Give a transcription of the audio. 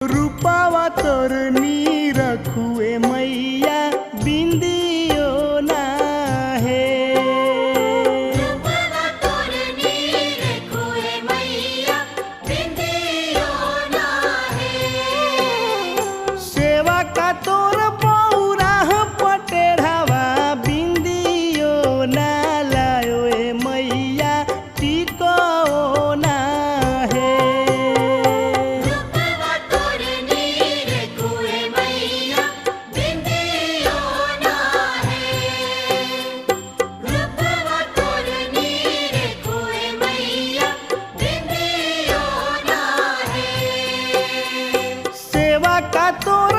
रूपावा तोर नी रखुए मैया बिंदियो ना है। रूपावा तोर नी रखुए मैया बिंदियो ना है। सेवा का तोर पौरा पटेढ़ावा बिंदियो ना लायो ए मैया टिको ना है। रूपावा तोर नी रखुए मैया बिंदियो ना है। रूपावा तोर नी रखुए मैया बिंदियो ना है। सेवा का तोर